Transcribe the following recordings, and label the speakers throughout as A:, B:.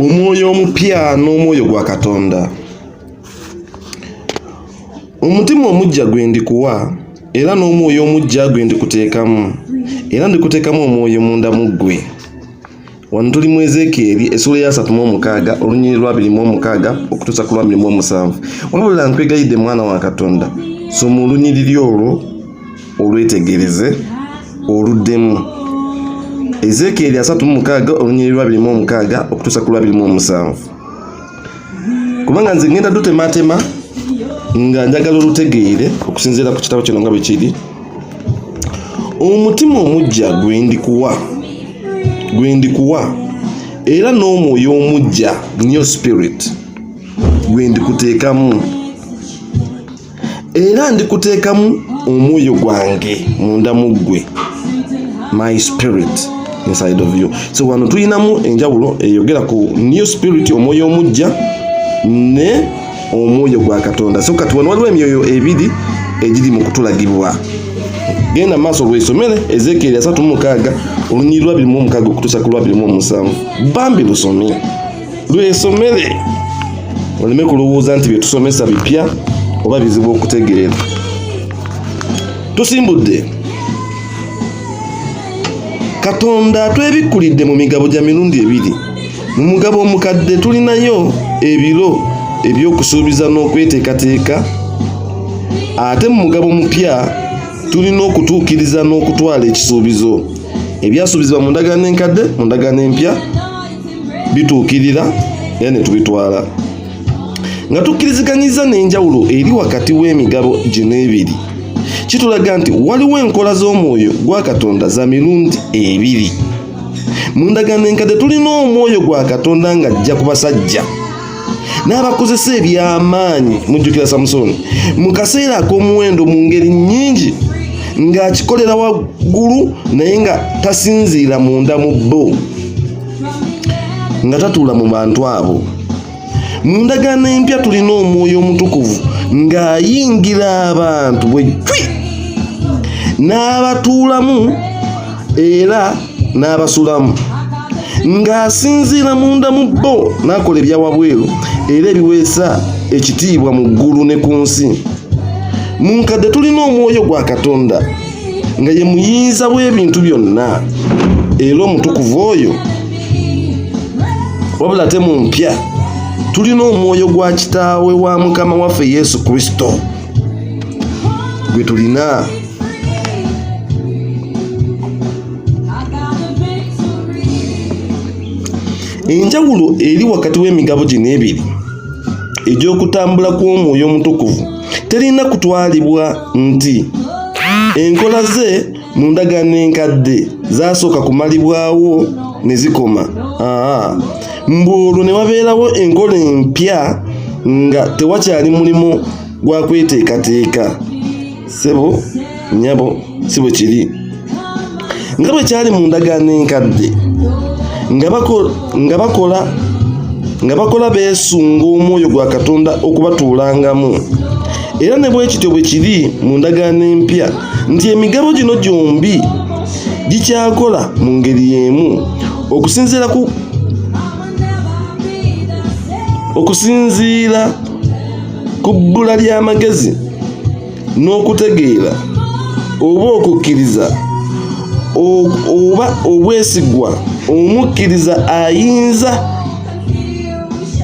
A: omwoyo omupya n'omwoyo gwa Katonda. Omutima omujja gwe ndikuwa era n'omwoyo omujja gwe ndikuteekamu, era ndikuteekamu omwoyo munda mu ggwe. Wano tuli mu Ezekieri essula ya 36 olunyiriri lwa 26 okutuusa ku lwa 27. Wabula nkwegayidde mwana wa Katonda, soma olunyiriri olwo olwetegereze oluddemu. Ezekieri 36 olunyiriri lwa 26 okutuusa ku lwa 27. Kubanga nze ngenda dutematema nga njagala olutegeere okusinziira ku kitabo kino nga bwe kiri. Omutima omujja gwe ndikuwa era n'omwoyo omujja, new spirit, gwe ndikuteekamu, era ndikuteekamu omwoyo gwange munda mu ggwe, my spirit inside of you. So wano tulinamu enjawulo eyogera ku new spirit, omwoyo omujja ne omwoyo gwa Katonda. So kati wano waliwo emyoyo ebiri egiri mu kutulagibwa. Genda maaso lwesomere Ezekieri 36 olunyiriri lwa 26 okutuusa ku lwa 27. Bambi lusomye lwesomere oleme kulowooza nti byetusomesa bipya oba bizibu okutegeera. Tusimbudde Katonda atwebikkulidde mu migabo gya mirundi ebiri. Mu mugabo omukadde tulinayo ebiro eby'okusuubiza n'okweteekateeka, ate mu mugabo omupya tulina okutuukiriza n'okutwala ekisuubizo. Ebyasuubizibwa mu ndagaano enkadde, mu ndagaano empya bituukirira era ne tubitwala. Nga tukkiriziganyiza n'enjawulo eri wakati w'emigabo gino ebiri, kitulaga nti waliwo enkola z'omwoyo gwa Katonda za mirundi ebiri. Mu ndagaano enkadde tulina omwoyo gwa Katonda ng'ajja ku basajja n'abakozesa eby'amaanyi. Mujjukira Samusoni mu kaseera ak'omuwendo mu ngeri nnyingi ng'akikolera waggulu naye nga tasinziira munda mu bo, nga tatuula mu bantu abo. Mu ndagaano empya tulina omwoyo omutukuvu ng'ayingira abantu bwe cwi n'abatuulamu era n'abasulamu, ng'asinziira munda mu bo n'akola ebyawabweru era ebiweesa ekitiibwa mu ggulu ne ku nsi. Mu nkadde tulina omwoyo gwa Katonda nga ye muyinza w'ebintu byonna era omutukuvu oyo. Wabula ate mu mpya tulina omwoyo gwa Kitaawe wa Mukama waffe Yesu Kristo gwe tulina. Enjawulo eri wakati w'emigabo gino ebiri egy'okutambula kw'omwoyo omutukuvu terina kutwalibwa nti enkola ze mu ndagaano enkadde zaasooka kumalibwawo ne zikoma. Mbu olwo ne wabeerawo enkola empya nga tewakyali mulimu gwa kweteekateeka. Ssebo nnyabo si bwe kiri. Nga bwe kyali mu ndagaano enkadde nga bakola beesunga omwoyo gwa Katonda okubatuulangamu, era ne bwe kityo bwe kiri mu ndagaano empya nti emigabo gino gyombi gikyakola mu ngeri y'emu okusinziira ku bbula ly'amagezi n'okutegeera oba okukkiriza oba obwesigwa. Omukkiriza ayinza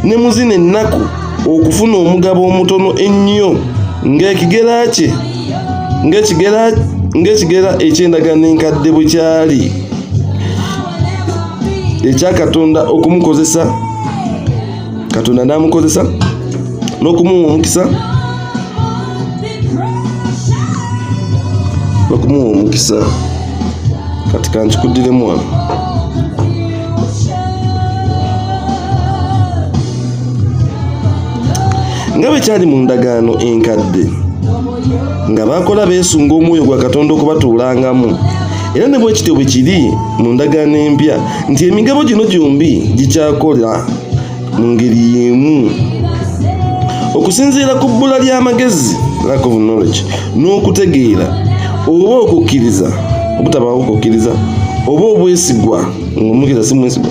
A: ne mu zino ennaku okufuna omugabo omutono ennyo ng'ekigera eky'endagaano enkadde bwe kyali ekya Katonda okumukozesa. Katonda n'amukozesa n'okumuwa omukisa. Kati kankikuddiremu wano. Nga bwe kyali mu ndagaano enkadde nga bakola beesunga omwoyo gwa Katonda okubatuulangamu, era ne bwe kityo bwe kiri mu ndagaano empya nti emigabo gino gyombi gikyakola mu ngeri y'emu okusinziira ku bbula ly'amagezi, lack of knowledge, n'okutegeera oba okukkiriza obutabaawo okukkiriza oba obwesigwa ng'omukkiriza si mwesigwa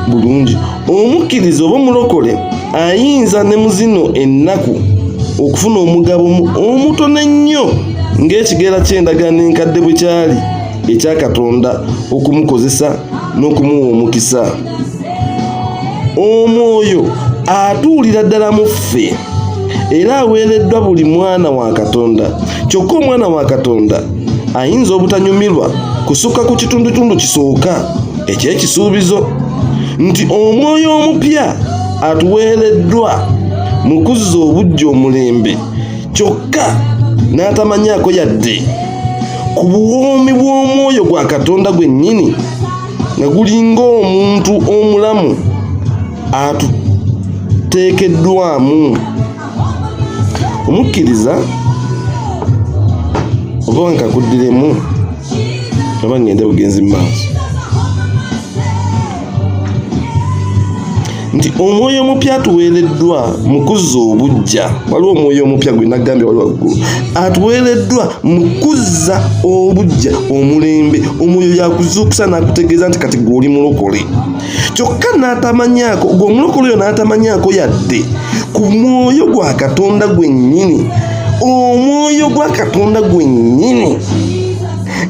A: bulungi omukkiriza oba omulokole ayinza ne mu zino ennaku okufuna omugabo omutono ennyo ng'ekigera ky'endagaano enkadde bwe kyali ekya Katonda okumukozesa n'okumuwa omukisa. Omwoyo atuulira ddala mu ffe era aweereddwa buli mwana wa Katonda. Kyokka omwana wa Katonda ayinza obutanyumirwa kusukka ku kitundutundu kisooka eky'ekisuubizo nti omwoyo omupya atuweereddwa mu kuzza obujja omulembe, kyokka n'atamanyaako yadde ku buwoomi bw'omwoyo gwa Katonda gwennyini nga gulinga omuntu omulamu atuteekeddwamu. Omukkiriza oba nkakuddiremu oba ngende bugenzi mu maaso nti omwoyo omupya atuweereddwa mu kuzza obujja. Waliwo omwoyo omupya gwe nagambye wali waggulu, atuweereddwa mu kuzza obujja omulembe. Omwoyo yakuzuukusa n'akutegeeza nti kati gwe oli mulokole, kyokka n'atamanyaako, gwe omulokole oyo n'atamanyaako yadde ku mwoyo gwa Katonda gwennyini. Omwoyo gwa Katonda gwennyini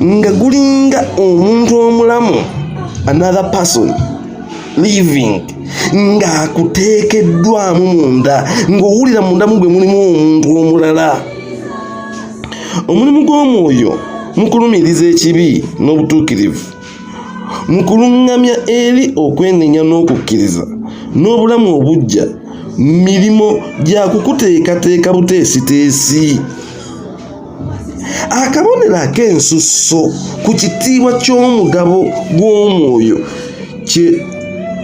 A: nga gulinga omuntu omulamu, another person living, ng'akuteekeddwamu munda, ng'owulira munda mu gwe mulimu omuntu omulala. Omulimu gw'omwoyo mu kulumiriza ekibi n'obutuukirivu, mu kuluŋŋamya eri okwenenya n'okukkiriza n'obulamu obujja, mirimo gya kukuteekateeka buteesiteesi. Akabonero ak'ensusso ku kitiibwa ky'omugabo gw'omwoyo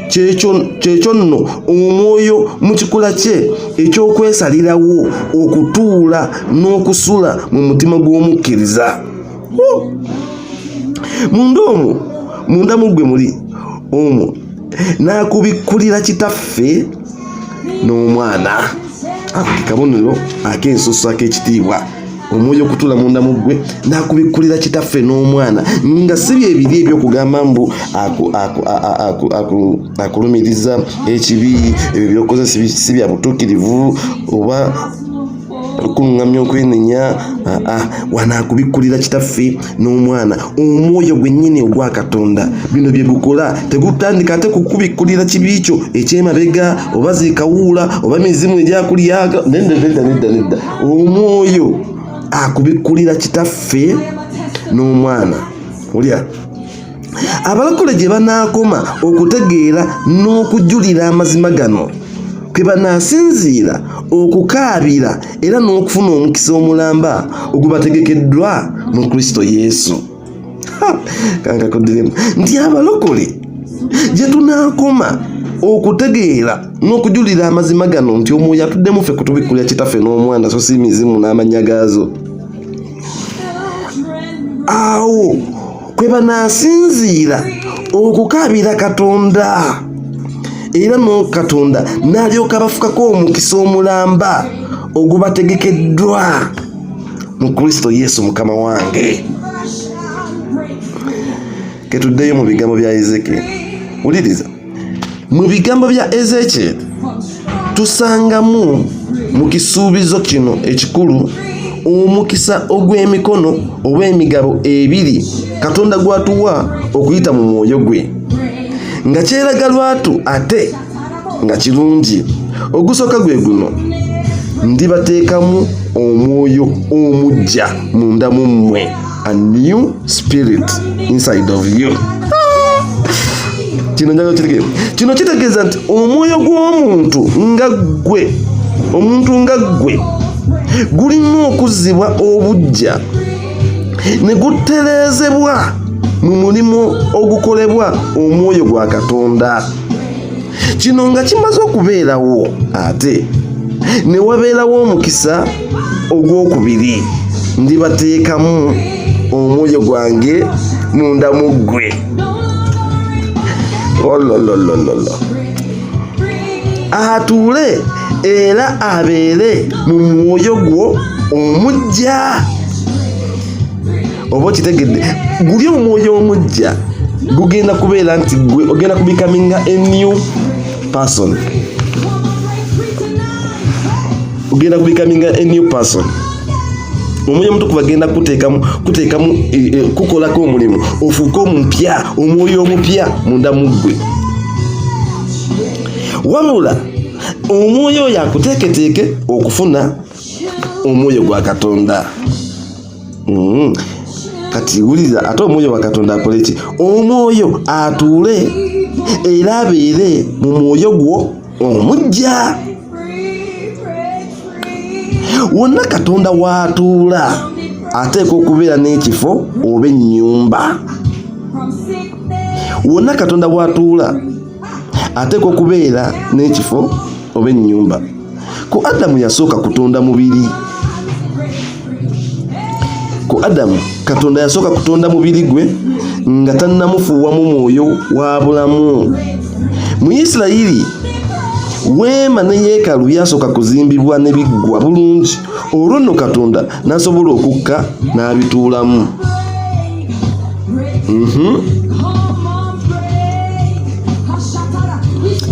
A: kyekyo nno omwoyo mu kikula kye eky'okwesalirawo okutuula n'okusula mu mutima gw'omukkiriza. Munda mu gwe muli omwo n'akubikkulira Kitaffe n'Omwana. Ako ke kabonero ak'ensusso ak'ekitiibwa, omwoyo okutuula munda mu ggwe n'akubikkulira Kitaffe n'Omwana, nga si bye biri ebyokugamba mbu akulumiriza ekibi, ebyo by'okoze si bya butuukirivu oba okuluŋŋamya okwenenya. Wanaakubikkulira Kitaffe n'Omwana, omwoyo gwennyini ogwa Katonda. Bino bye gukola tegutandika ate kukubikkulira kibi kyo ekyemabega oba zikawuula oba mizimu egyakulyaga. Nedda. Omwoyo akubikkulira Kitaffe n'Omwana. Olya abalokole gye banaakoma okutegeera n'okujulira amazima gano, kwe banaasinziira okukaabira era n'okufuna omukisa omulamba ogubategekeddwa mu Kristo Yesu. Kankakuddiremu nti abalokole gye tunaakoma okutegeera n'okujulira amazima gano nti omwoyo atuddemu ffe kutubikkulira Kitaffe n'Omwana, so si mizimu n'amannya gaazo. Awo kwe banaasinziira okukaabira Katonda era Katonda n'alyoka bafukako omukisa omulamba ogubategekeddwa mu Kristo Yesu Mukama wange. Ketuddeyo mu bigambo bya Ezekiel. Wuliriza, mu bigambo bya Ezekiel tusangamu mu kisuubizo kino ekikulu omukisa ogw'emikono oba emigabo ebiri Katonda gwatuwa okuyita mu mwoyo gwe, nga kyeraga lwatu ate nga kirungi. Ogusooka gwe guno, ndibateekamu omwoyo omuggya munda mu mmwe, a new spirit inside of you. Kino kitegeeza nti omwoyo gw'omuntu nga ggwe, omuntu nga ggwe gulina okuzzibwa obuggya ne gutereezebwa mu mulimu ogukolebwa omwoyo gwa Katonda. Kino nga kimaze okubeerawo, ate ne wabeerawo omukisa ogwokubiri, ndibateekamu omwoyo gwange munda mu ggwe. Olololololo, atuule era abeere mu mwoyo gwo omuggya. Oba kitegedde, guli omwoyo omuggya gugenda kubeera nti gwe ogenda kubikaminga a new person. Ugenda becoming a new person. Omwoyo omutukuvu agenda kuteekamu kukolako omulimu ofuuke omupya, omwoyo omupya munda mu ggwe. Wabula omwoyo oyo akuteeketeeke okufuna omwoyo gwa Katonda. Kati wulira ate omwoyo wa Katonda akole ki? Omwoyo atuule era abeere mu mwoyo gwo omuggya. Wonna Katonda w'atuula ateekwa okubeera n'ekifo oba ennyumba. Wonna Katonda w'atuula ateekwa okubeera n'ekifo oba ennyumba. Ku Adamu yasooka kutonda mubiri. Ku Adamu Katonda yasooka kutonda mubiri gwe nga tannamufuuwamu mwoyo wa bulamu. Mu Isirayiri weema ne yeekaalu byasooka kuzimbibwa ne biggwa bulungi. Olwo nno Katonda n'asobola okukka n'abituulamu.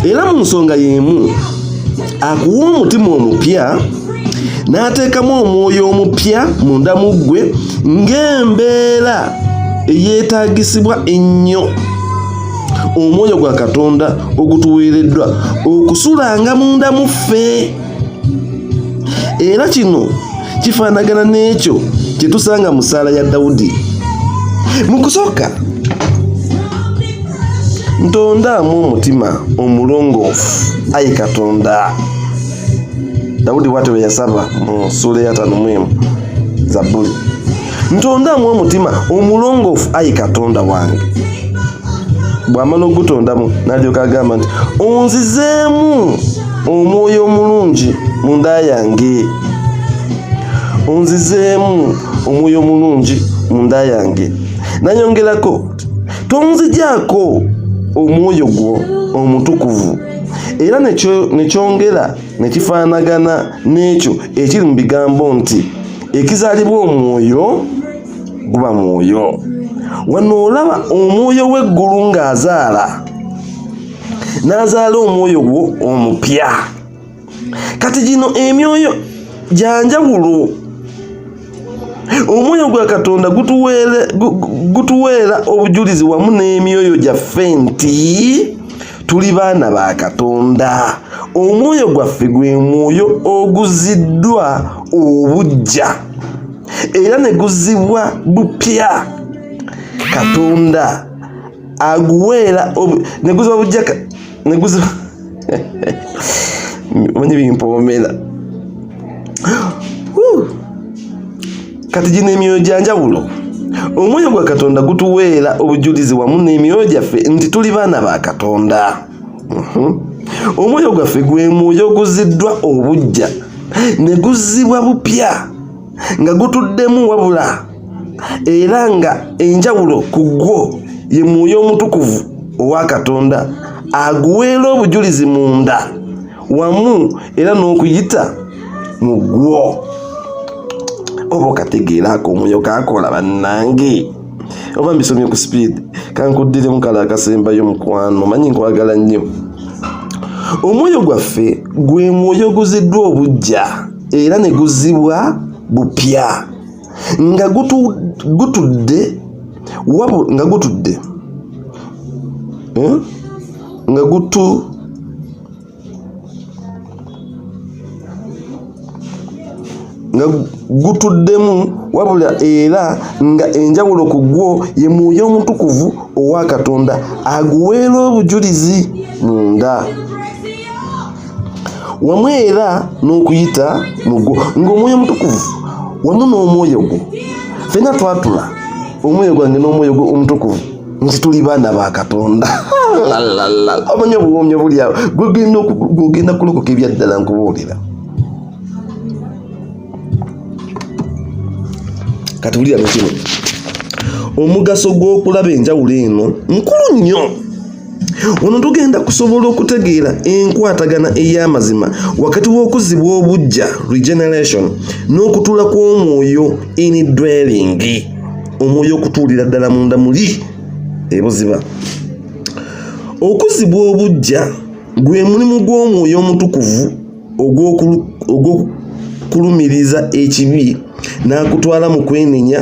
A: Era mu nsonga y'emu akuwa omutima omupya n'ateekamu omwoyo omupya munda mu ggwe ng'embeera eyeetaagisibwa ennyo. Omwoyo gwa Katonda ogutuweereddwa okusulanga munda mu ffe. Era kino kifaanagana n'ekyo kye tusanga mu ssaala ya Dawudi. Mu kusooka, ntondaamu omutima omulongoofu, ayi Katonda. Dawudi bw'atyo bwe yasaba mu ssuula ya 51 Zabbuli. Ntondaamu omutima omulongoofu, ayi Katonda wange. Bw'amala ogutondamu n'alyoka agamba nti onzizeemu omwoyo omulungi mu nda yange. Onzizeemu omwoyo omulungi mu nda yange. Nanyongerako tonzigyako omwoyo gwo omutukuvu. Era ne kyongera ne kifaanagana n'ekyo ekiri mu bigambo nti ekizaalibwa omwoyo guba mwoyo. Wano olaba omwoyo w'eggulu ng'azaala, n'azaala omwoyo gwo omupya. Kati gino emyoyo gya njawulo. Omwoyo gwa Katonda gutuweera obujulizi wamu n'emyoyo gyaffe nti tuli baana ba Katonda. Omwoyo gwaffe gwe mwoyo oguziddwa obuggya era ne guzzibwa bupya. Katonda aguweera ne guzzibwa bujja ne guzzibwa manyi bimpoomera. Kati gino emyoyo gya njawulo. Omwoyo gwa Katonda gutuweera obujulizi wamu n'emyoyo gyaffe nti tuli baana ba Katonda. Omwoyo gwaffe gwe mwoyo oguziddwa obuggya ne guzzibwa bupya nga gutuddemu wabula era nga enjawulo ku gwo ye mwoyo omutukuvu owa Katonda aguweera obujulizi munda wamu era n'okuyita mu gwo. Oba okategeera ako omwoyo kakola bannange? Oba mbisomye ku speed kankuddiremu kala akasembayo mukwano, manyi nkwagala nnyo. Omwoyo gwaffe gwe mwoyo guziddwa obuggya era ne guzzibwa bupya nga gutudde nga gutuddemu wabula era nga enjawulo ku gwo ye mwoyo omutukuvu owa Katonda aguweera obujulizi munda wamu era n'okuyita mu gwo ng'omwoyo omutukuvu wamu n'omwoyo gwo ffenna twatula omwoyo gwange n'omwoyo gwo omutukuvu nti tuli baana ba Katonda. Omanyi obuwomyo buli awo gwogenda kulokoka ebyaddala nkubuulira. Kati wulira kino omugaso gw'okulaba enjawulo eno nkulu nnyo. Ono tugenda kusobola okutegeera enkwatagana ey'amazima wakati w'okuzzibwa obuggya regeneration n'okutuula kw'omwoyo indwelling, omwoyo okutuulira ddala munda muli ebuziba. Okuzzibwa obuggya gwe mulimu gw'Omwoyo Omutukuvu ogw'okulumiriza ekibi n'akutwala mu kwenenya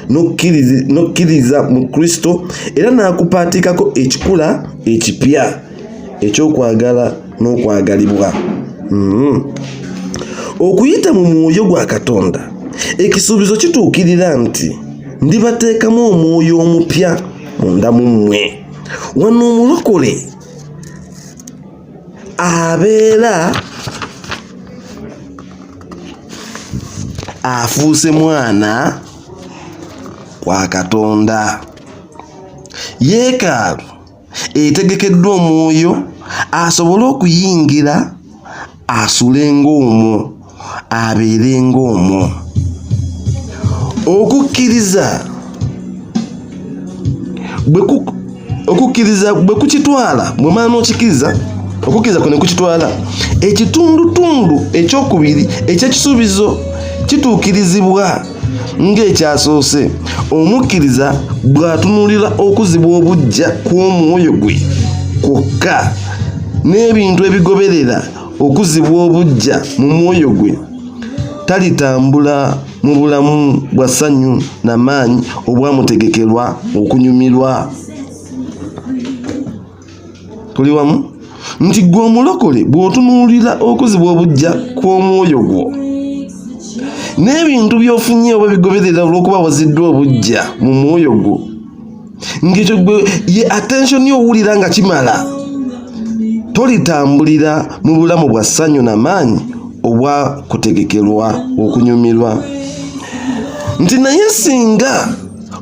A: n'okkiriza mu Kristo, era n'akupaatikako ekikula ekipya eky'okwagala n'okwagalibwa. Okuyita mu Mwoyo gwa Katonda, ekisuubizo kituukirira nti ndibateekamu omwoyo omupya munda mu mmwe. Wano omulokole abeera afuuse mwana kwa Katonda. Yeekaalu etegekeddwa Omwoyo asobole okuyingira, asule ng'omwo, abeere ng'omwo. Okukkiriza bwe kukitwala, bwe mala n'okikkiriza, okukkiriza kwe ne kukitwala ekitundutundu ekyokubiri eky'ekisuubizo kituukirizibwa ng'ekyasoose. Omukkiriza bw'atunuulira okuzibwa obuggya kw'omwoyo gwe kwokka n'ebintu ebigoberera okuzibwa obuggya mu mwoyo gwe, talitambula mu bulamu bwa ssanyu n'amaanyi obwamutegekerwa okunyumirwa. Tuli wamu? Nti gwe omulokole bw'otunuulira okuzibwa obuggya kw'omwoyo gwo n'ebintu by'ofunye oba bigoberera olw'okuba waziddwa obuggya mu mwoyo gwo, ng'ekyo gwe ye attention owulira nga kimala, tolitambulira mu bulamu bwa ssanyu n'amaanyi obwa kutegekerwa okunyumirwa. Nti naye singa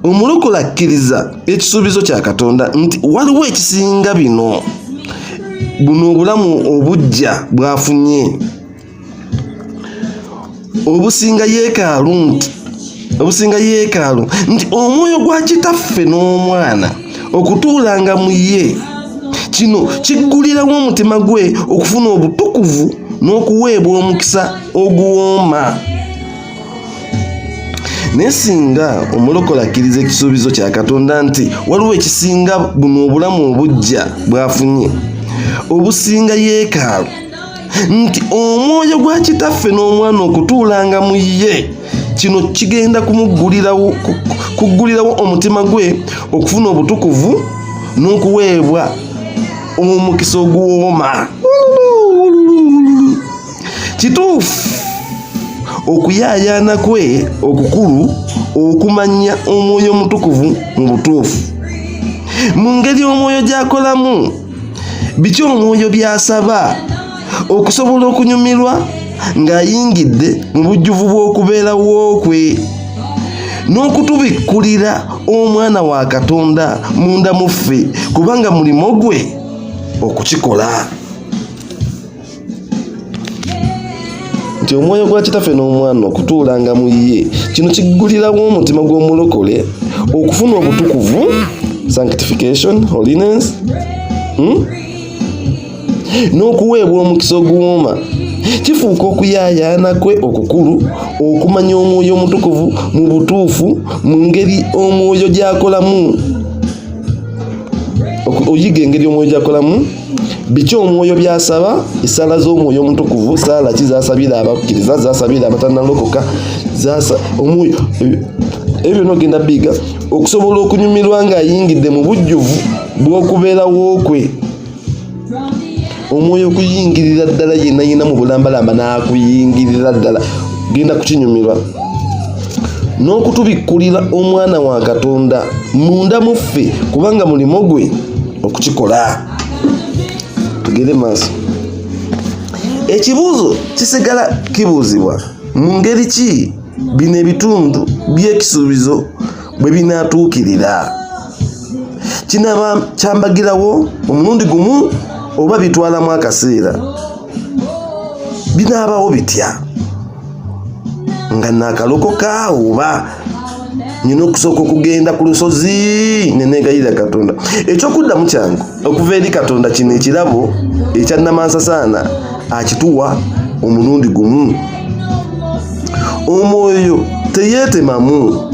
A: omulokole akkiriza ekisuubizo kya Katonda nti waliwo ekisinga bino, buno obulamu obuggya bw'afunye obusinga yeekaalu nti omwoyo gwa Kitaffe n'Omwana okutuulanga mu ye, kino kiggulirawo omutima gwe okufuna obutukuvu n'okuweebwa omukisa oguwooma. Naye singa omulokole akkiriza ekisuubizo kya Katonda nti waliwo ekisinga buno obulamu obuggya bw'afunye obusinga yeekaalu, nti omwoyo gwa Kitaffe n'Omwana okutuulanga mu ye, kino kigenda kuggulirawo omutima gwe okufuna obutukuvu n'okuweebwa omukisa oguwooma. Kituufu okuyaayaana kwe okukulu okumanya Omwoyo Omutukuvu mu butuufu, mu ngeri Omwoyo gy'akolamu, biki Omwoyo by'asaba okusobola okunyumirwa ng'ayingidde mu bujjuvu bw'okubeerawo kwe, n'okutubikkulira Omwana wa Katonda munda mu ffe, kubanga mulimo gwe okukikola. Nti omwoyo gwa Kitaffe n'Omwana okutuulanga mu ye, kino kiggulirawo omutima gw'omulokole okufuna obutukuvu, sanctification, holiness, n'okuweebwa omukisa oguwooma. Kifuuka okuyaayaana kwe okukulu okumanya Omwoyo Omutukuvu mu butuufu, mu ngeri Omwoyo gy'akolamu, oyiga engeri Omwoyo gy'akolamu, biki Omwoyo by'asaba, essala z'Omwoyo Omutukuvu, ssaala ki z'asabira abakkiriza, z'asabira abatannalokoka, Omwoyo ebyo n'ogenda biga okusobola okunyumirwa ng'ayingidde mu bujjuvu bw'okubeerawo kwe. Omwoyo okuyingirira ddala yenna yenna mu bulambalamba n'akuyingirira ddala, genda kukinyumirwa. N'okutubikkulira Omwana wa Katonda munda mu ffe, kubanga mulimo gwe okukikola. Tugere maaso. Ekibuuzo kisigala kibuuzibwa, mu ngeri ki bino ebitundu by'ekisuubizo bwe binaatuukirira? Kinaaba kyambagirawo omulundi gumu oba bitwalamu akaseera? Binaabawo bitya? Nga naakalokoka oba nina okusooka okugenda ku lusozi ne neegayirira Katonda? Ekyokuddamu kyangu okuva eri Katonda, kino ekirabo ekya Namansasaana akituwa omulundi gumu. Omwoyo teyeetemamu.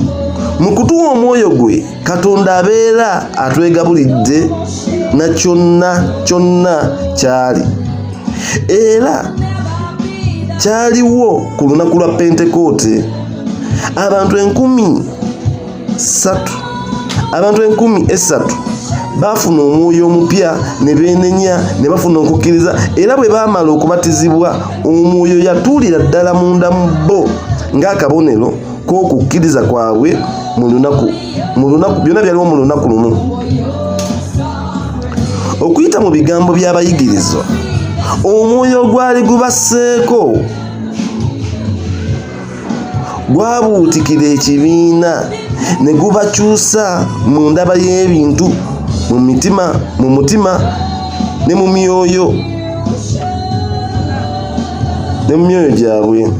A: Mu kutuwa omwoyo gwe, Katonda abeera atwegabulidde na kyonna kyali. Era kyaliwo ku lunaku lwa Pentekote abantu 3,000 bafuna omwoyo omupya ne beenenya ne bafuna okukkiriza, era bwe baamala okubatizibwa omwoyo yatuulira ddala munda mu bo ng'akabonero k'okukkiriza kwabwe mu lunaku byonna byaliwo mu lunaku lumu. Okuyita mu bigambo by'abayigirizwa, omwoyo gwali gubasseeko gwabuutikira ekibiina ne gubakyusa mu ndaba y'ebintu, mu mutima ne mu myoyo gyabwe.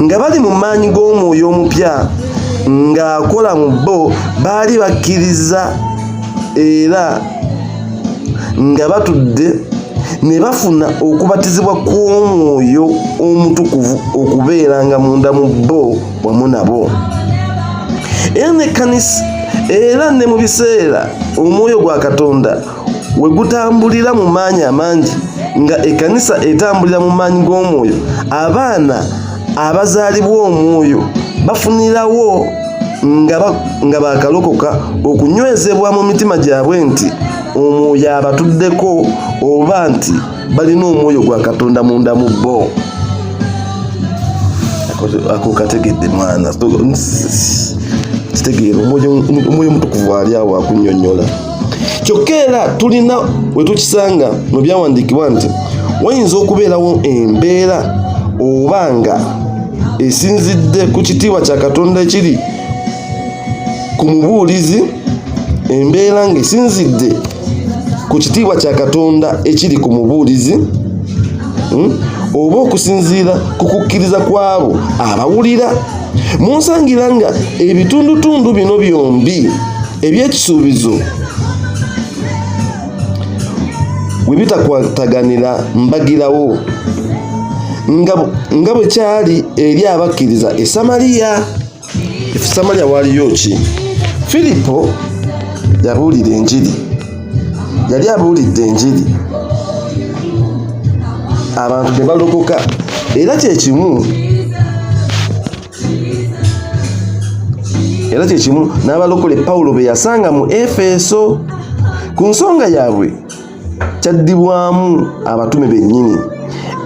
A: Nga bali mu maanyi g'omwoyo omupya ng'akola mu bo, baali bakkiriza era nga batudde ne bafuna okubatizibwa kw'omwoyo omutukuvu okubeeranga munda mu bo wamu nabo. Era ne mu biseera omwoyo gwa Katonda we gutambulira mu maanyi amangi, nga ekkanisa etambulira mu maanyi g'omwoyo, abaana abazaalibwa omwoyo bafunirawo nga bakalokoka okunywezebwa mu mitima gyabwe nti omwoyo abatuddeko, oba nti balina omwoyo gwa Katonda munda mu bo. Ako kategedde mwana, kitegeera omwoyo omutukuvu ali awo akunnyonnyola. Kyokka era tulina we tukisanga mu byawandiikibwa nti wayinza okubeerawo embeera oba nga esinzidde ku kitiibwa kya Katonda ekiri ku mubuulizi, embeera ng'esinzidde ku kitiibwa kya Katonda ekiri ku mubuulizi, oba okusinziira ku kukkiriza kw'abo abawulira. Munsangira nga ebitundutundu bino byombi eby'ekisuubizo we bitakwataganira mbagirawo nga bwe kyali eri abakkiriza e Samaliya. Samaliya waaliyo ki? Filipo yabuulira enjiri, yali abuulidde enjiri, abantu ne balokoka. Era kyekimu n'abalokole Pawulo be yasanga mu Efeso. Ku nsonga yaabwe kyaddibwamu abatume bennyini,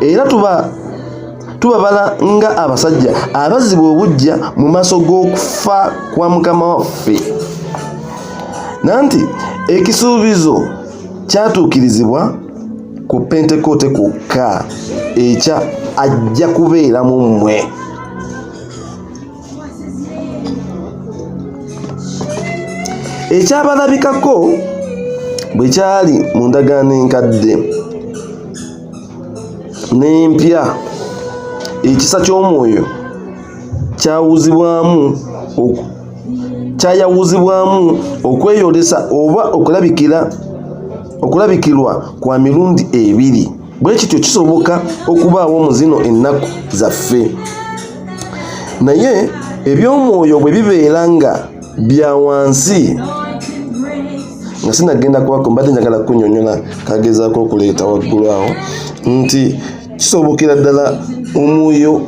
A: era tubabala nga abasajja abaziba obujja mu maaso g'okufa kwa Mukama waffe. Nanti ekisuubizo kyatuukirizibwa ku Pentekote kwokka, ekya ajja kubeera mu mmwe. Ekyabalabikako bwe kyali mu ndagaano enkadde n'empya, ekisa ky'omwoyo kyayawuzibwamu okweyolesa oba okulabikirwa kwa mirundi ebiri. Bwe kityo kisoboka okubaawo mu zino ennaku zaffe. Naye eby'omwoyo bwe bibeera nga bya wansi, nga sinagenda kwako, mbadde njagala kunnyonnyola kagezaako okuleeta waggulu awo nti kisobokera ddala omwoyo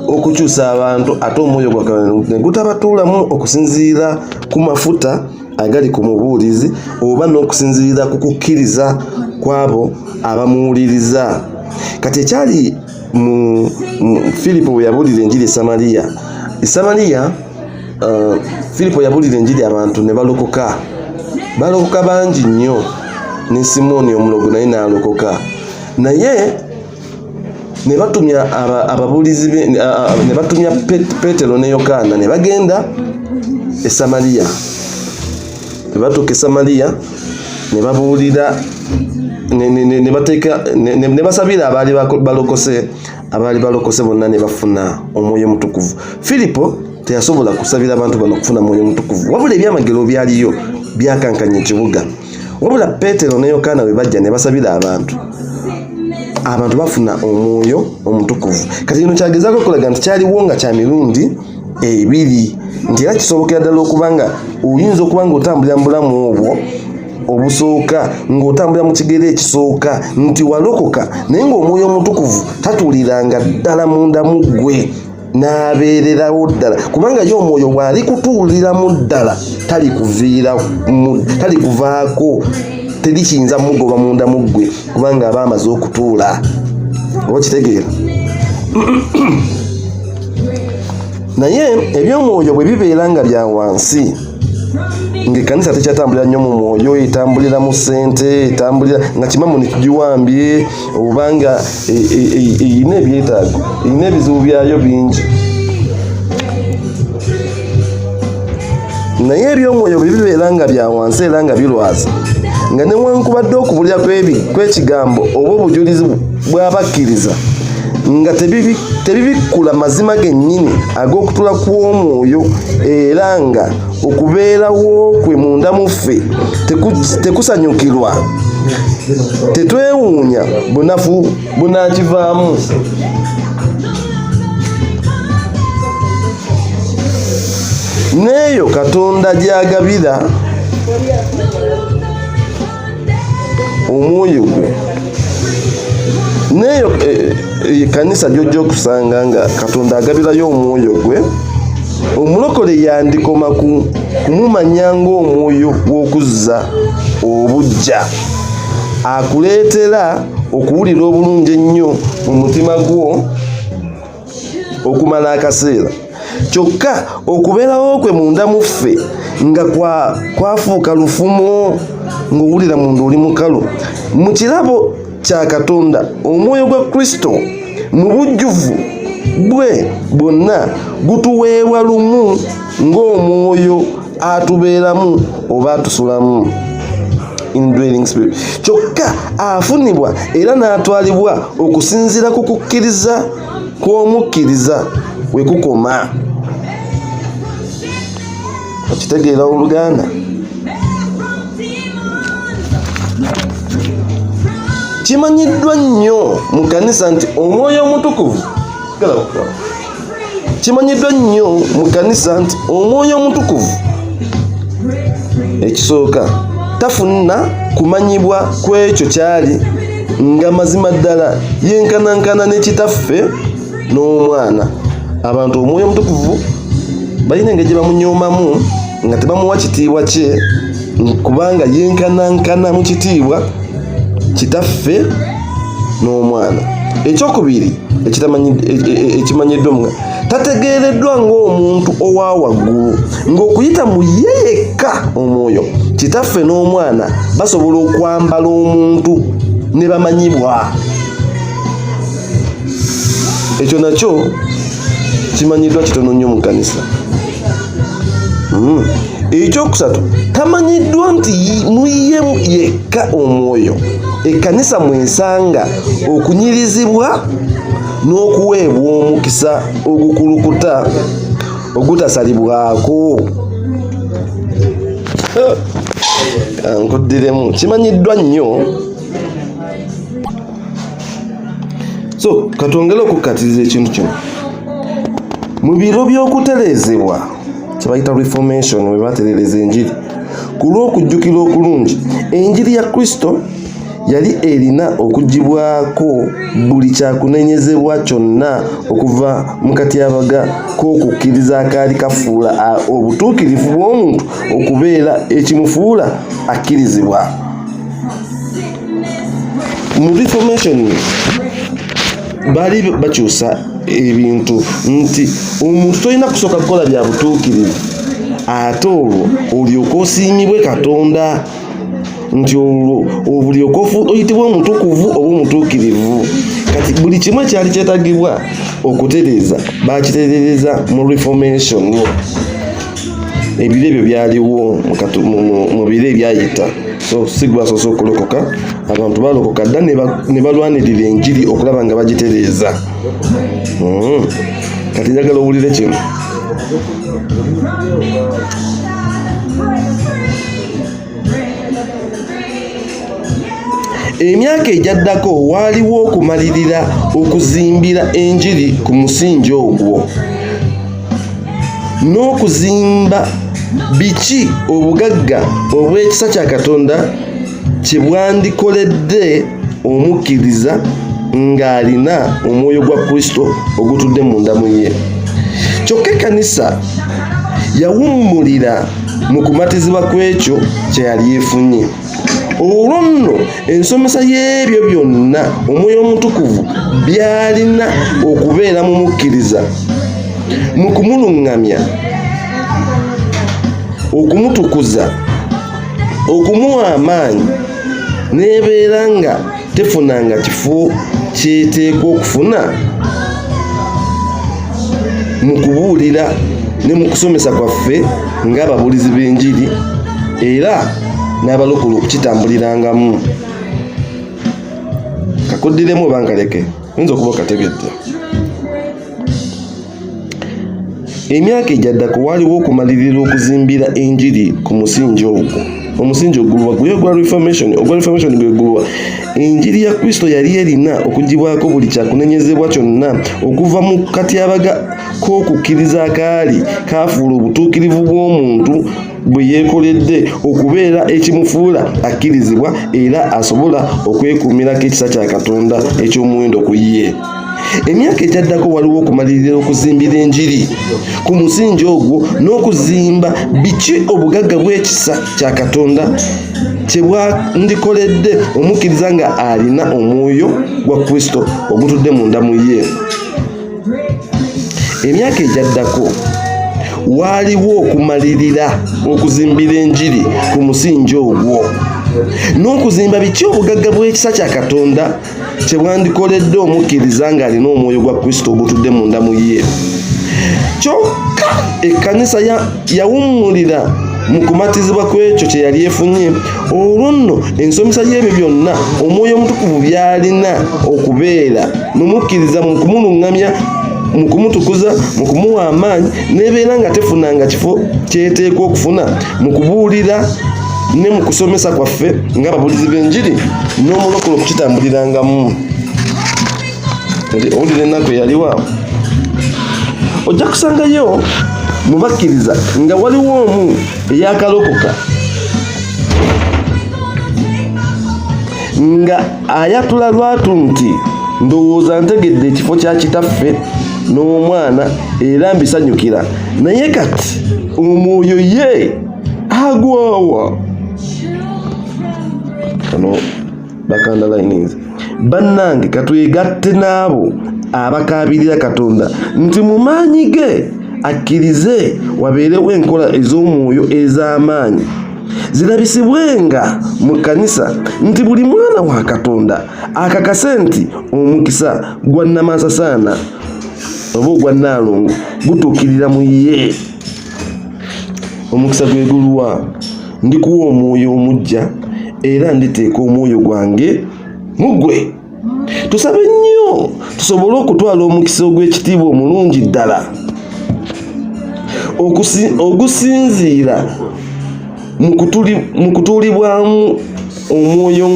A: okukyusa abantu, ate omwoyo gwa Katonda ne gutabatuulamu okusinziira ku mafuta agali ku mubuulizi, oba n'okusinziira ku kukkiriza kw'abo abamuwuliriza. Kati ekyali mu Filipo bwe yabuulira enjiri e Samaliya, Filipo yabuulira enjiri, abantu ne balokoka bangi nnyo, ne Simooni omulogo naye n'alokoka. Naye ne batumya ababuulizi ne batumya Peetero ne Yokaana ne bagenda e Samaliya. Ne batuuka e Samaliya ne babuulira ne basabira abaali balokose bonna ne bafuna omwoyo mutukuvu. Filipo teyasobola kusabira abantu bano kufuna mwoyo mutukuvu, wabula ebyamagero byaliyo byakankanya ekibuga. Wabula Peetero ne Yokaana bwe bajja ne basabira abantu bafuna omwoyo omutukuvu. Kati kino kyagezaako okulaga nti kyaliwo nga kya mirundi ebiri nti era kisobokera ddala okubanga oyinza okuba ng'otambulira mu bulamu obwo obusooka ng'otambulira mu kigere ekisooka nti walokoka naye ng'omwoyo omutukuvu tatuuliranga ddala munda mu ggwe n'abeererawo ddala kubanga ye omwoyo bw'ali kutuuliramu ddala talikuvaako terikiyinza mugoba munda mu ggwe kubanga aba amaze okutuula oba kitegeera naye ebyomwoyo bwe bibeera nga bya wansi ng'ekkanisa tekyatambulira nnyo mu mwoyo etambulira mu ssente etambulira nga kimamu netugiwambye obanga eyina ebyetaago eyina ebizibu byayo bingi naye ebyomwoyo bwe bibeera nga bya wansi era nga birwaza nga newankubadde okubulira kw'ekigambo oba obujulizi bw'abakkiriza nga tebibikkula mazima gennyini ag'okutula kw'omwoyo era nga okubeerawo kwe munda mu ffe tekusanyukirwa tetwewuunya bunafu bunaakivaamu n'eyo Katonda gy'agabira omwoyo gwe n'eyo ekkanisa gy'ojja okusanga nga Katonda agabirayo omwoyo gwe omulokole yandikoma kumumanya ng'omwoyo w'okuzza obujja akuleetera okuwulira obulungi ennyo mu mutima gwo okumala akaseera kyokka okubeerawo kwe munda mu ffe nga kwafuuka lufumo ng'owulira munda oli mukalu mu kirabo kya Katonda omwoyo gwa Kristo mu bujjuvu bwe bwonna gutuweebwa lumu ng'omwoyo atubeeramu oba atusulamu indwelling spirit kyokka afunibwa era n'atwalibwa okusinziira ku kukkiriza kw'omukkiriza we kukoma okitegeera Oluganda kimanyiddwa nnyo mu kkanisa nti omwoyo omutukuvu kimanyiddwa nnyo mu kkanisa nti omwoyo omutukuvu ekisooka tafuna kumanyibwa kw'ekyo kyali nga mazima ddala yenkanankana n'ekitaffe n'omwana abantu omwoyo omutukuvu balina engeri gye bamunyoomamu nga tebamuwa kitiibwa kye kubanga yenkanankana mu kitiibwa kitaffe n'omwana ekyokubiri ekimanyiddwa nga tategeereddwa ng'omuntu owa waggulu ng'okuyita mu ye yekka omwoyo kitaffe n'omwana basobola okwambala omuntu ne bamanyibwa ekyo nakyo kimanyiddwa kitono nnyo mu kkanisa ekyokusatu tamanyiddwa nti muye yekka omwoyo ekkanisa mwesanga okunyirizibwa n'okuweebwa omukisa ogukulukuta ogutasalibwako nkuddiremu kimanyiddwa nnyo so katwongere okukkatiriza ekintu kino mu biro by'okutereezebwa kyebayita reformation we batereereza enjiri ku lw'okujjukira okulungi enjiri ya Kristo yali erina okugibwako buli kyakunenyezebwa kyonna okuva mu katyabaga k'okukkiriza akaali kafuula obutuukirivu bw'omuntu okubeera ekimufuula akkirizibwa mu reformation baali bakyusa ebintu nti omuntu tolina kusooka kukola bya butuukirivu ate olwo olyoka osiimibwe Katonda nti olwo obulyoka oyitibwa omutukuvu oba omutuukirivu kati buli kimu ekyali kyetagibwa okutereeza bakitereereza mu reformation ebiro ebyo byaliwo mu biro ebyayita so si gwasoose okulokoka abantu balokoka dda ne balwanirira enjiri okulaba nga bagitereeza kati njagala owulire kino emyaka ejaddako waaliwo okumalirira okuzimbira enjiri ku musingi ogwo n'okuzimba biki obugagga obw'ekisa kya Katonda kye bwandikoledde omukkiriza ng'alina omwoyo gwa Kristo ogutudde munda mu ye. Kyokka ekkanisa yawummulira mu kumatizibwa kw'ekyo kye yali efunye. Olwo nno ensomesa y'ebyo byonna omwoyo omutukuvu byalina okubeera mu mukkiriza mu kumuluŋŋamya, okumutukuza, okumuwa amaanyi, n'ebeera nga tefunanga kifo ky'eteekwa okufuna mu kubuulira ne mu kusomesa kwaffe ng'ababuulizi b'enjiri era n'abalokole okukitambulirangamu. Kakuddiremu oba nkaleke, oyinza okuba okategedde. Emyaka ejjaddako waaliwo okumalirira okuzimbira enjiri ku musingi ogwo. Omusingi ogulwa gwe gwa Reformation, ogwa Reformation gwe gulwa. Enjiri ya Kristo yali erina okugibwako buli kyakunenyezebwa kyonna okuva mu katyabaga k'okukkiriza akaali kaafuula obutuukirivu bw'omuntu bwe yeekoledde okubeera ekimufuula akkirizibwa era asobola okwekuumirako ekisa kya Katonda eky'omuwendo ku ye. Emyaka ejjaddako waliwo okumalirira okuzimbira enjiri ku musingi ogwo n'okuzimba biki obugagga bw'ekisa kya Katonda kye bwandikoledde omukkiriza nga alina omwoyo gwa Kristo ogutudde munda mu ye. Emyaka ejjaddako waaliwo okumalirira okuzimbira enjiri ku musingi ogwo n'okuzimba biki obugagga bw'ekisa kya Katonda kye bwandikoledde omukkiriza ng'alina omwoyo gwa Kristo ogutudde munda mu ye. Kyokka ekkanisa yawummulira mu kumatizibwa kw'ekyo kye yali efunye. Olwo nno ensomesa y'ebyo byonna omwoyo omutukuvu byalina okubeera n'omukkiriza mu kumuluŋŋamya, mu kumutukuza, mu kumuwa amaanyi, n'ebeera nga tefunanga kifo ky'eteekwa okufuna mu kubuulira ne mu kusomesa kwaffe ng'ababuulizi b'enjiri n'omulokole okukitambulirangamu. Owulira ennaku eyaliwo, ojja kusangayo mu bakkiriza nga waliwo omu eyakalokoka nga ayatula lwatu nti ndowooza ntegedde ekifo kya kitaffe n'omwana era mbisanyukira, naye kati omwoyo ye agwawa. Kano bakandalayininze. Bannange katwegatte n'abo abakaabirira Katonda nti mu maanyi ge akkirize wabeerewo enkola ez'omwoyo ez'amaanyi zirabisibwenga mu kkanisa nti buli mwana wa Katonda akakase nti omukisa gwa Nnamansasaana oba ogwa Nnaalongo gutuukirira mu ye. Omukisa gwe guluwa? Ndikuwa omwoyo omuggya era nditeeka omwoyo gwange mu ggwe. Tusabe nnyo tusobole okutwala omukisa ogw'ekitiibwa omulungi ddala ogusinziira mu kutuulibwamu omwoyo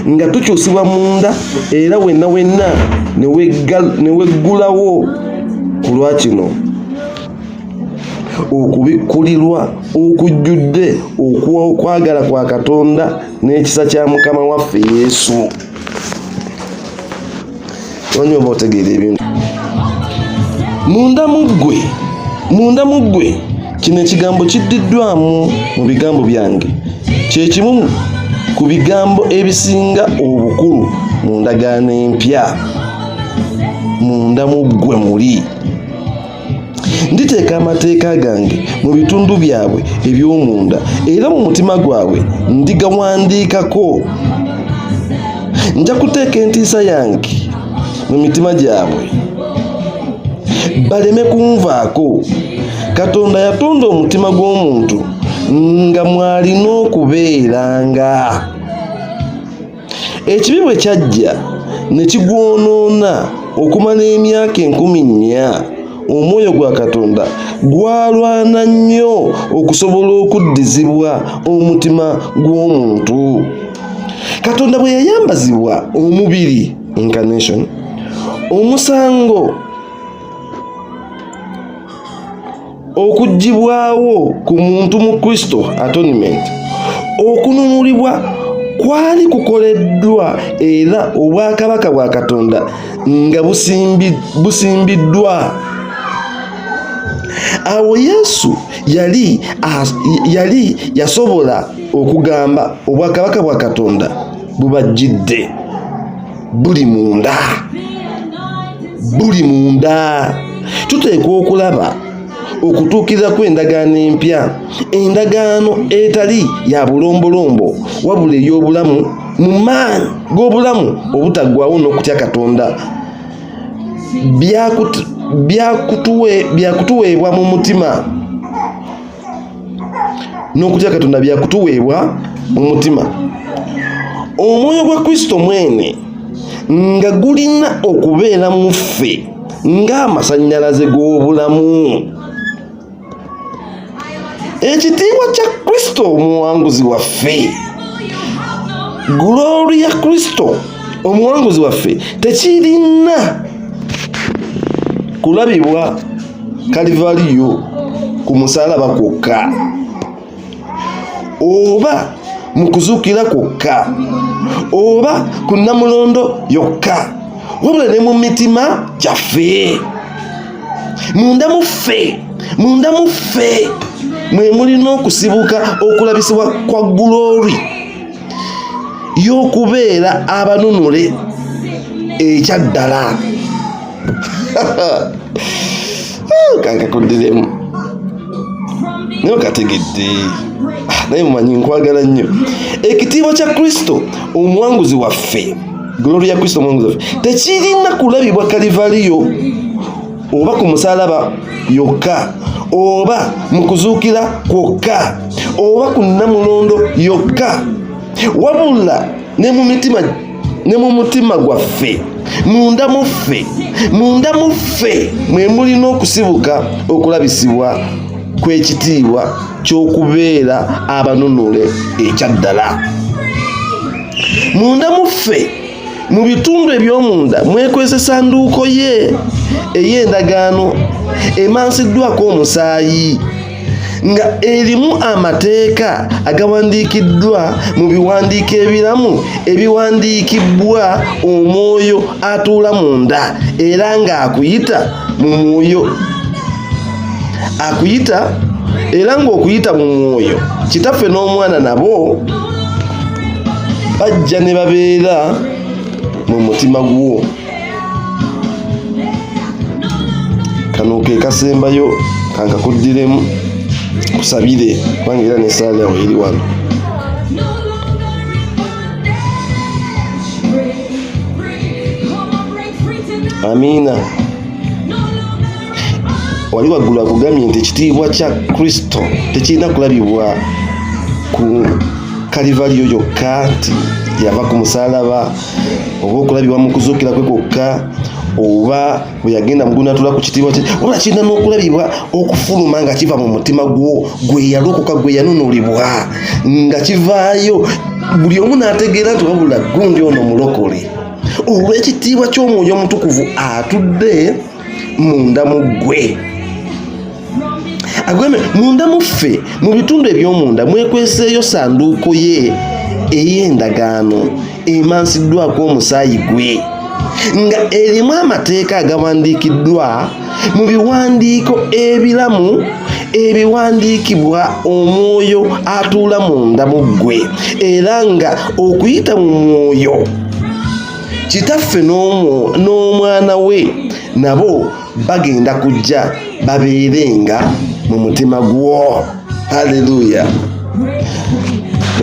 A: nga tukyusibwa munda era wenna ne weggulawo ku lwa kino okubikkulirwa okujjudde okwagala kwa Katonda n'ekisa kya Mukama waffe Yesu. Onyo oba otegeera ebintu munda mu ggwe. Kino ekigambo kiddiddwamu mu bigambo byange, kye kimu ku bigambo ebisinga obukulu mu ndagaano empya. Munda mu ggwe muli. Nditeeka amateeka gange mu bitundu byabwe eby'omunda era mu mutima gwabwe ndigawandiikako. Nja kuteeka entiisa yange mu mitima gyabwe baleme kunvaako. Katonda yatonda omutima gw'omuntu nga mwalina okubeeranga. Ekibi bwe kyajja ne kigwonoona okumala emyaka 4,000, omwoyo gwa Katonda gwalwana nnyo okusobola okuddizibwa omutima gw'omuntu. Katonda bwe yayambazibwa omubiri, incarnation, omusango okujibwawo ku muntu mu Kristo atonement okununulibwa kwali kukoleddwa era obwakabaka bwa Katonda nga busimbiddwa. Awo Yesu yali yasobola okugamba obwakabaka bwa Katonda bubajjidde buli munda. Tuteekwa okulaba okutuukiriza kw'endagaano empya, endagaano etali ya bulombolombo wabula ey'obulamu mu maanyi g'obulamu obutaggwaawo n'okutya Katonda byakutuweebwa mu mutima n'okutya Katonda byakutuweebwa mu mutima. Omwoyo gwa Kristo mwene nga gulina okubeera mu ffe ng'amasannyalaze g'obulamu. Ekitiibwa kya Kristo omuwanguzi waffe, glory ya Kristo omuwanguzi waffe tekirina kulabibwa Kalivaliyo ku musalaba kwokka oba mu kuzuukira kwokka oba ku Namulondo yokka, wabula ne mu mitima gyaffe, munda mu ffe mwe mulina okusibuka okulabisibwa kwa glory y'okubeera abanunule ekyaddala. Kankakoddiremu naye kategedde naye mumanyi nkwagala nnyo. Ekitiibwa kya Kristo omuwanguzi waffe, glory ya Kristo omuwanguzi waffe tekirina kulabibwa Kalivaliyo oba ku musalaba yokka oba mu kuzuukira kwokka oba ku Namulondo yokka, wabula ne mu mutima gwaffe, munda mu ffe mwe mulina okusibuka okulabisibwa kw'ekitiibwa ky'okubeera abanunule ekyaddala. Munda mu ffe mu bitundu eby'omunda mwekwese essanduuko ye ey'endagaano emansiddwako omusaayi nga erimu amateeka agawandiikiddwa mu biwandiiko ebiramu ebiwandiikibbwa Omwoyo atuula munda era ng'akuyita mu mwoyo era ng'okuyita mu mwoyo Kitaffe n'Omwana nabo bajja ne babeera mu mutima gwo. Kano ke kasembayo kankakuddiremu kusabire kubanga era n'essaala yawe eri wano. Amiina. Wali waggulu akugambye nti ekitiibwa kya Kristo tekirina kulabibwa ku Kalivaliyo yokka nti yava ku musalaba oba okulabibwa mu kuzuukira kwe kwokka oba bwe yagenda mugunatula ku kitiibwa kye, wabula kirina n'okulabibwa okufuluma nga kiva mu mutima gwo gwe yalokoka gwe yanunulibwa nga kivaayo buli omu n'ategeera nti wabula gundi ono mulokole olw'ekitiibwa ky'Omwoyo Omutukuvu atudde munda mu ggwe. Agweme munda mu ffe mu bitundu eby'omunda mwekweseeyo sanduuko ye ey'endagaano emansiddwako omusaayi gwe nga erimu amateeka agawandiikiddwa mu biwandiiko ebiramu ebiwandiikibwa Omwoyo atuula munda mu ggwe era nga okuyita mu mwoyo Kitaffe n'Omwana we nabo bagenda kujja babeerenga mu mutima gwo. Haleluya.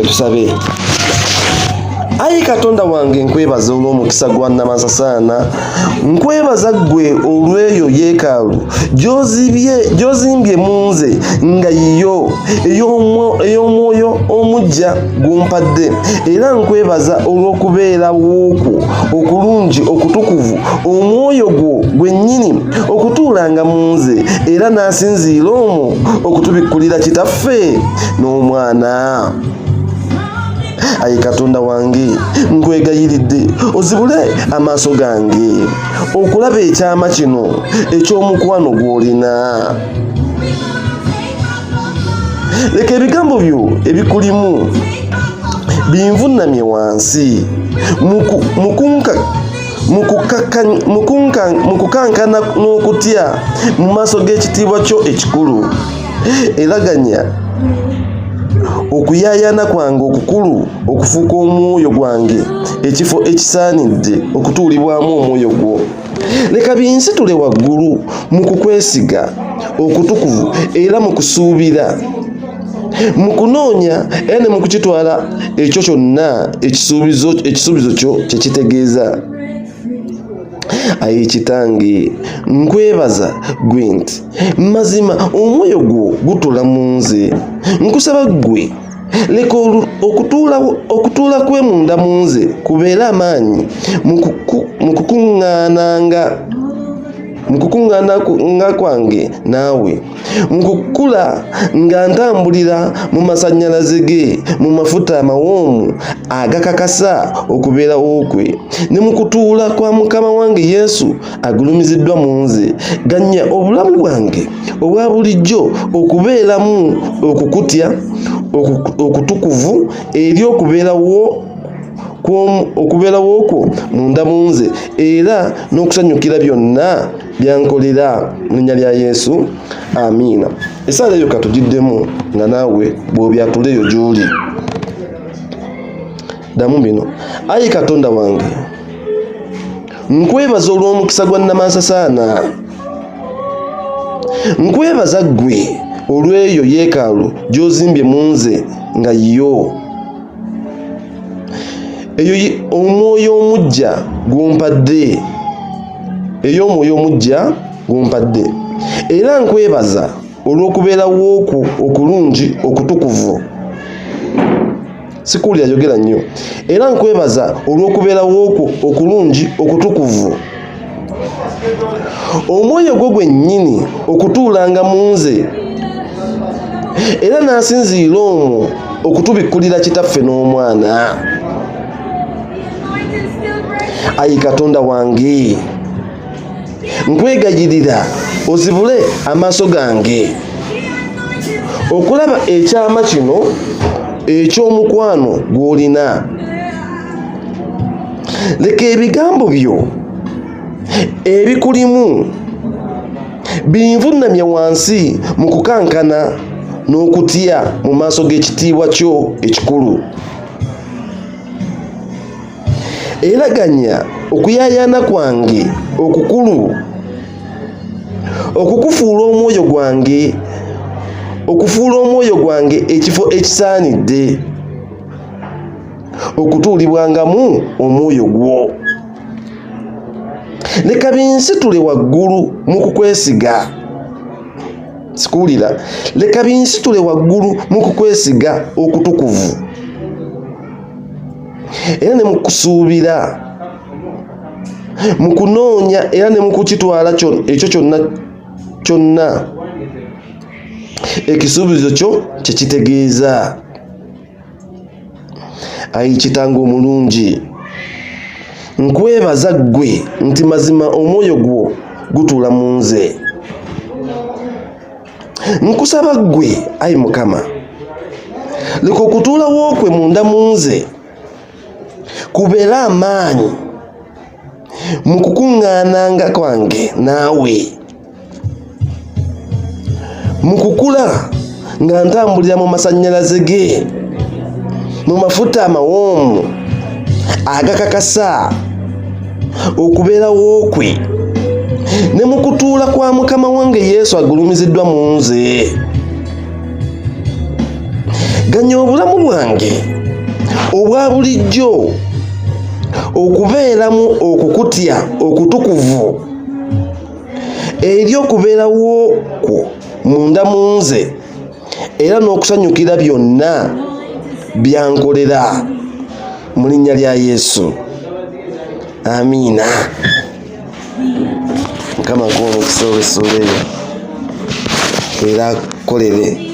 A: Tusabe. Ayi Katonda wange nkwebaza olw'omukisa gwa Namasasaana, nkwebaza ggwe olw'eyo yeekaalu gy'ozimbye mu nze nga yiyo ey'Omwoyo omuggya gumpadde, era nkwebaza olw'okubeera wookwo okulungi okutukuvu Omwoyo gwo gwennyini okutuulanga mu nze era n'asinziira omwo okutubikkulira Kitaffe n'Omwana. Ayi Katonda wange nkwegayiridde ozibule amaaso gange okulaba ekyama kino eky'omukwano gw'olina. leka ebigambo byo ebikulimu binvunamye wansi mukukankana n'okutya mu maaso g'ekitiibwa kyo ekikulu. Eraganya okuyaayana kwange okukulu okufuuka omwoyo gwange ekifo ekisaanidde okutuulibwamu omwoyo gwo. Leka binsitule waggulu mu kukwesiga okutukuvu era mu kusuubira, mu kunoonya era ne mu kukitwala ekyo kyonna ekisuubizo kyo kye kitegeeza. Ayi Kitange, nkwebaza gwe nti mazima omwoyo gwo gutuula mu nze. Nkusaba gwe leka okutuula kwe munda mu nze kubeere amaanyi mu kukuŋŋaana kwange naawe, mu kukula nga ntambulira mu masannyalaze ge, mu mafuta amawoomu agakakasa okubeerawo kwe, ne mu kutuula kwa Mukama wange Yesu agulumiziddwa mu nze. Ganya obulamu bwange obwa bulijjo okubeeramu okukutya okutukuvu eri okubeerawo kwo munda mu nze era n'okusanyukira byonna byankolera mu linnya lya Yesu, amiina. Esaala eyo katugiddemu nga naawe bw'obyatuleyo gy'oli. Ddamu bino: Ayi Katonda wange, nkwebaza olw'omukisa gwa Nnamansasaana. Nkwebaza ggwe olw'eyo yeekaalu gy'ozimbye mu nze nga yo. Eyo omwoyo omujja gw'ompadde, era nkwebaza olw'okubeerawo okwo okulungi okutukuvu. Sikuwulira, yogera nnyo. Era nkwebaza olw'okubeerawo okwo okulungi okutukuvu. Omwoyo gwo gwennyini okutuulanga mu nze era n'asinziira omwo okutubikkulira Kitaffe n'Omwana. Ayi Katonda wange, nkwegayirira ozibule amaaso gange okulaba ekyama kino eky'omukwano gw'olina. Leka ebigambo byo ebikulimu binvunamye wansi mu kukankana n'okutya mu maaso g'ekitiibwa kyo ekikulu. Eraganya okuyaayana kwange okukulu okufuula omwoyo gwange ekifo ekisaanidde okutuulibwangamu omwoyo gwo. Leka binsitule waggulu mu kukwesiga. Sikuwulira. Leka binsitule waggulu mu kukwesiga okutukuvu era ne mu kusuubira, mu kunoonya era ne mu kukitwala ekyo kyonna ekisuubizo kyo kye kitegeeza. Ayi Kitange omulungi, nkwebaza ggwe nti mazima omwoyo gwo gutuula mu nze. Nkusaba ggwe, Ayi Mukama, leka okutuulawo kwe munda mu nze kubeere amaanyi mu kukuŋŋaananga kwange naawe, mu kukula nga ntambulira mu masannyalaze ge, mu mafuta amawoomu agakakasa okubeerawo kwe, ne mu kutuula kwa Mukama wange Yesu agulumiziddwa mu nze. Ganya obulamu bwange obwa bulijjo okubeeramu okukutya okutukuvu eri okubeerawo kwo munda mu nze era n'okusanyukira byonna byankolera mu linnya lya Yesu, amiina. Mukama akuwe omukisa olw'essuula eyo era akolere